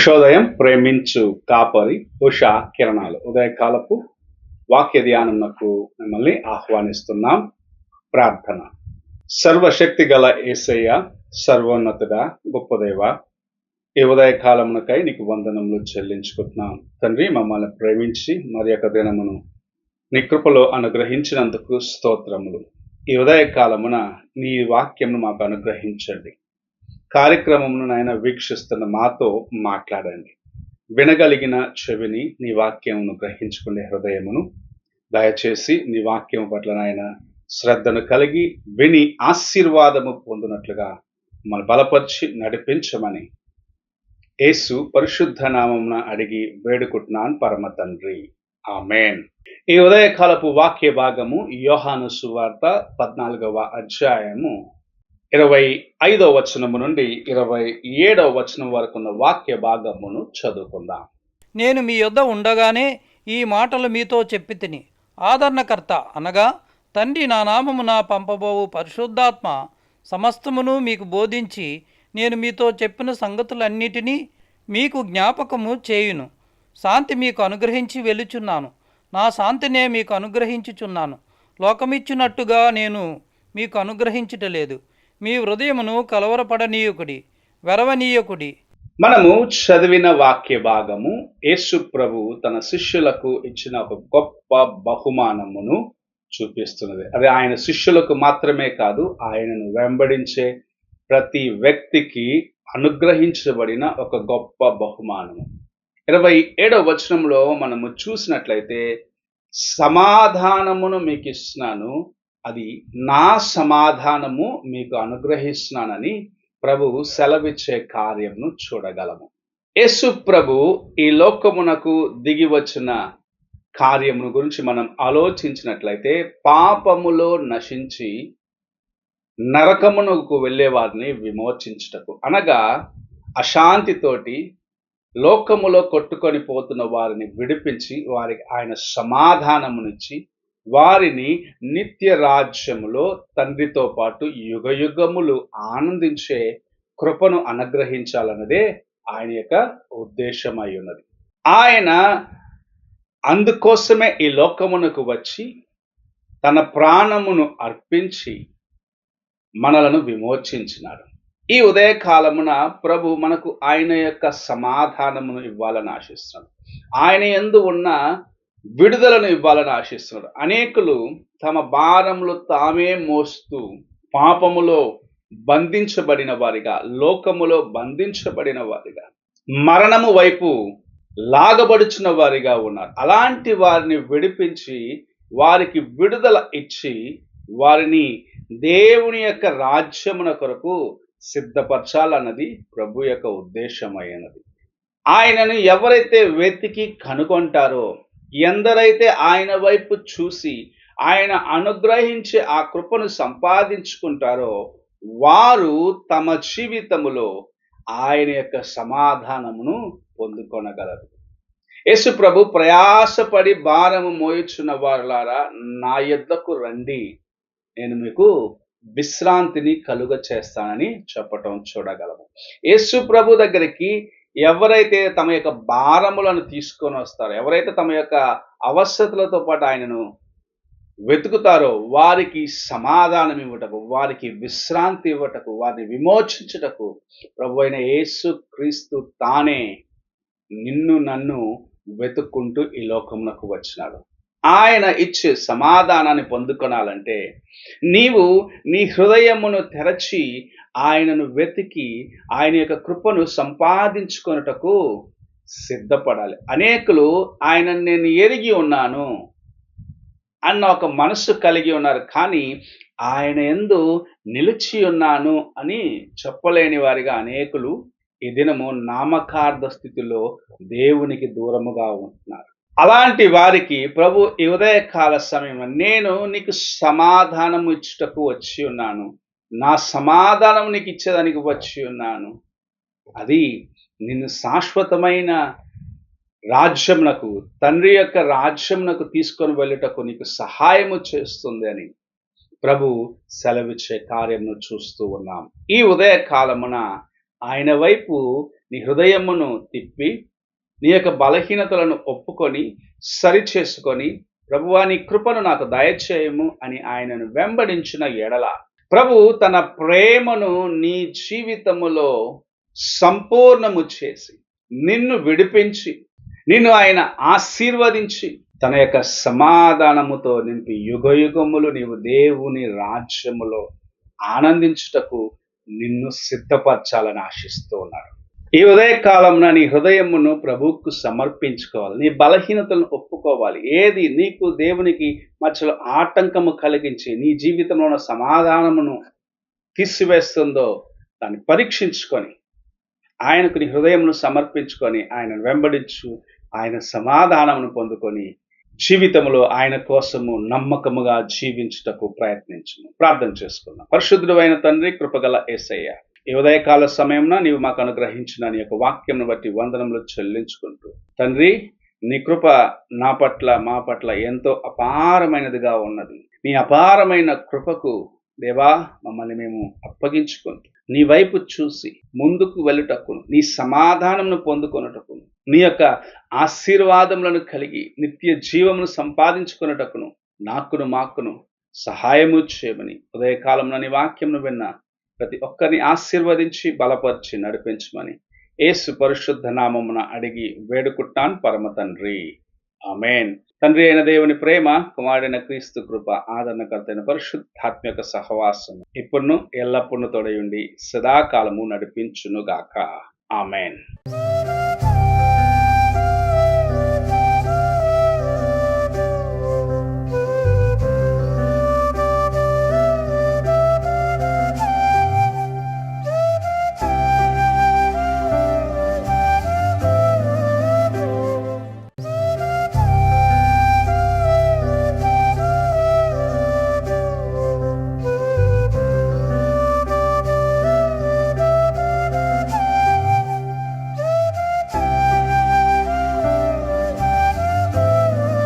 ఉషోదయం ప్రేమించు కాపరి ఉషా కిరణాలు ఉదయకాలపు వాక్య ధ్యానమునకు మిమ్మల్ని ఆహ్వానిస్తున్నాం. ప్రార్థన. సర్వశక్తి గల యేసయ్య, సర్వోన్నతుడా, గొప్ప దేవ, ఈ ఉదయకాలమునకై నీకు వందనములు చెల్లించుకుంటున్నాం. తండ్రి, మమ్మల్ని ప్రేమించి మరి యొక్క దినమును నీ కృపలో అనుగ్రహించినందుకు స్తోత్రములు. ఈ ఉదయకాలమున నీ వాక్యమును మాకు అనుగ్రహించండి. కార్యక్రమమును నాయన వీక్షిస్తున్న మాతో మాట్లాడండి. వినగలిగిన చెవిని, నీ వాక్యమును గ్రహించుకునే హృదయమును దయచేసి నీ వాక్యం పట్ల నాయన శ్రద్ధను కలిగి విని ఆశీర్వాదము పొందినట్లుగా మన బలపరిచి నడిపించమని యేసు పరిశుద్ధ నామమున అడిగి వేడుకుంటున్నాను పరమ తండ్రి, ఆమేన్. ఈ ఉదయకాలపు వాక్య భాగము యోహాను సువార్త 14వ అధ్యాయము 25వ వచనము నుండి 27వ వచనం వరకు ఉన్న వాక్య భాగమును చదువుకుందాం. నేను మీ యొద్ద ఉండగానే ఈ మాటలు మీతో చెప్పితిని. ఆదరణకర్త అనగా తండ్రి నా నామమున పంపబోవు పరిశుద్ధాత్మ సమస్తమును మీకు బోధించి నేను మీతో చెప్పిన సంగతులన్నిటినీ మీకు జ్ఞాపకము చేయును. శాంతి మీకు అనుగ్రహించి వెలుచున్నాను. నా శాంతినే మీకు అనుగ్రహించుచున్నాను. లోకమిచ్చినట్టుగా నేను మీకు అనుగ్రహించుటలేదు. మీ హృదయమును కలవరపడనీయకుడి, వెరవనీయకుడి. మనము చదివిన వాక్య భాగము యేసు ప్రభు తన శిష్యులకు ఇచ్చిన ఒక గొప్ప బహుమానమును చూపిస్తున్నది. అది ఆయన శిష్యులకు మాత్రమే కాదు, ఆయనను వెంబడించే ప్రతి వ్యక్తికి అనుగ్రహించబడిన ఒక గొప్ప బహుమానము. 27వ వచనంలో మనము చూసినట్లయితే, సమాధానమును మీకు ఇస్తున్నాను, అది నా సమాధానము మీకు అనుగ్రహిస్తున్నానని ప్రభువు సెలవిచ్చే కార్యమును చూడగలము. యేసు ప్రభు ఈ లోకమునకు దిగి వచ్చిన కార్యమును గురించి మనం ఆలోచించినట్లయితే, పాపములో నశించి నరకమునకు వెళ్ళే వారిని విమోచించుటకు, అనగా అశాంతితోటి లోకములో కొట్టుకొని పోతున్న వారిని విడిపించి వారికి ఆయన సమాధానమునిచ్చి వారిని నిత్య రాజ్యములో తండ్రితో పాటు యుగయుగములు ఆనందించే కృపను అనుగ్రహించాలన్నదే ఆయన యొక్క ఉద్దేశమై ఉన్నది. ఆయన అందుకోసమే ఈ లోకమునకు వచ్చి తన ప్రాణమును అర్పించి మనలను విమోచించినాడు. ఈ ఉదయకాలమున ప్రభు మనకు ఆయన యొక్క సమాధానమును ఇవ్వాలని ఆశిస్తున్నాడు. ఆయన యందు ఉన్న విడుదలను ఇవ్వాలని ఆశిస్తున్నాడు. అనేకులు తమ భారములు తామే మోస్తూ పాపములో బంధించబడిన వారిగా, లోకములో బంధించబడిన వారిగా, మరణము వైపు లాగబడుచున్న వారిగా ఉన్నారు. అలాంటి వారిని విడిపించి వారికి విడుదల ఇచ్చి వారిని దేవుని యొక్క రాజ్యమున కొరకు సిద్ధపరచాలన్నది ప్రభు యొక్క ఉద్దేశమైనది. ఆయనను ఎవరైతే వెతికి కనుగొంటారో, ఎందరైతే ఆయన వైపు చూసి ఆయన అనుగ్రహించే ఆ కృపను సంపాదించుకుంటారో, వారు తమ జీవితములో ఆయన యొక్క సమాధానమును పొందుకొనగలరు. యేసు ప్రభు ప్రయాసపడి భారము మోయుచున్న వారులారా, నా యొద్దకు రండి, నేను మీకు విశ్రాంతిని కలుగ చేస్తానని చెప్పటం చూడగలము. యేసు ప్రభు దగ్గరికి ఎవరైతే తమ యొక్క భారములను తీసుకొని వస్తారో, ఎవరైతే తమ యొక్క అవసరతలతో పాటు ఆయనను వెతుకుతారో, వారికి సమాధానం ఇవ్వటకు, వారికి విశ్రాంతి ఇవ్వటకు, వారిని విమోచించుటకు ప్రభు అయిన యేసు క్రీస్తు తానే నిన్ను నన్ను వెతుక్కుంటూ ఈ లోకమునకు వచ్చినాడు. ఆయన ఇచ్చే సమాధానాన్ని పొందుకొనాలంటే నీవు నీ హృదయమును తెరచి ఆయనను వెతికి ఆయన యొక్క కృపను సంపాదించుకొనుటకు సిద్ధపడాలి. అనేకులు ఆయనను నేను ఎరిగి ఉన్నాను అన్న ఒక మనస్సు కలిగి ఉన్నారు, కానీ ఆయన యందు నిలిచి ఉన్నాను అని చెప్పలేని వారిగా అనేకులు ఈ దినము నామకార్థ స్థితిలో దేవునికి దూరముగా ఉంటున్నారు. అలాంటి వారికి ప్రభు ఈ ఉదయకాల సమయంలో, నేను నీకు సమాధానం ఇచ్చుటకు వచ్చి ఉన్నాను, నా సమాధానం నీకు ఇచ్చేదానికి వచ్చి ఉన్నాను, అది నిన్ను శాశ్వతమైన రాజ్యమునకు, తండ్రి యొక్క రాజ్యమునకు తీసుకొని వెళ్ళుటకు నీకు సహాయము చేస్తుంది అని ప్రభు సెలవిచ్చే కార్యమును చూస్తూ ఉన్నాం. ఈ ఉదయకాలమున ఆయన వైపు నీ హృదయమును తిప్పి నీ యొక్క బలహీనతలను ఒప్పుకొని సరిచేసుకొని ప్రభువా నీ కృపను నాకు దయచేయము అని ఆయనను వెంబడించిన ఎడల ప్రభు తన ప్రేమను నీ జీవితములో సంపూర్ణము చేసి నిన్ను విడిపించి నిన్ను ఆయన ఆశీర్వదించి తన యొక్క సమాధానముతో నింపి యుగయుగములు నీవు దేవుని రాజ్యములో ఆనందించుటకు నిన్ను సిద్ధపరచాలని ఆశిస్తూ ఉన్నాడు. ఈ ఉదయకాలంన నీ హృదయమును ప్రభువుకు సమర్పించుకోవాలి. నీ బలహీనతలను ఒప్పుకోవాలి. ఏది నీకు దేవునికి మధ్యలో ఆటంకము కలిగించి నీ జీవితంలో ఉన్న సమాధానమును తీసివేస్తుందో దాన్ని పరీక్షించుకొని ఆయనకు నీ హృదయమును సమర్పించుకొని ఆయన వెంబడించు, ఆయన సమాధానమును పొందుకొని జీవితంలో ఆయన కోసము నమ్మకముగా జీవించుటకు ప్రయత్నించును. ప్రార్థన చేసుకుందాం. పరిశుద్ధుడైన తండ్రి, కృపగల యేసయ్య, ఈ ఉదయకాల సమయంలో నీవు మాకు అనుగ్రహించిన నీ యొక్క వాక్యంను బట్టి వందనములు చెల్లించుకుంటూ తండ్రి, నీ కృప నా పట్ల మా పట్ల ఎంతో అపారమైనదిగా ఉన్నది. నీ అపారమైన కృపకు దేవా మమ్మల్ని మేము అప్పగించుకుంటూ నీ వైపు చూసి ముందుకు వెళ్ళుటకును, నీ సమాధానమును పొందుకొనుటకును, నీ యొక్క ఆశీర్వాదములను కలిగి నిత్య జీవమును సంపాదించుకొనుటకును నాకును మాకును సహాయము చేయమని ఉదయకాలంలో నీ వాక్యమును విన్న ప్రతి ఒక్కరిని ఆశీర్వదించి బలపరిచి నడిపించమని యేసు పరిశుద్ధ నామమున అడిగి వేడుకుంటాను పరమ తండ్రి. ఆమేన్. తండ్రి అయిన దేవుని ప్రేమ, కుమారుడైన క్రీస్తు కృప, ఆదరణకర్తైన పరిశుద్ధాత్మక సహవాసం ఇప్పుడును ఎల్లప్పుడూ తోడయుండి సదాకాలము నడిపించును గాక. ఆమేన్.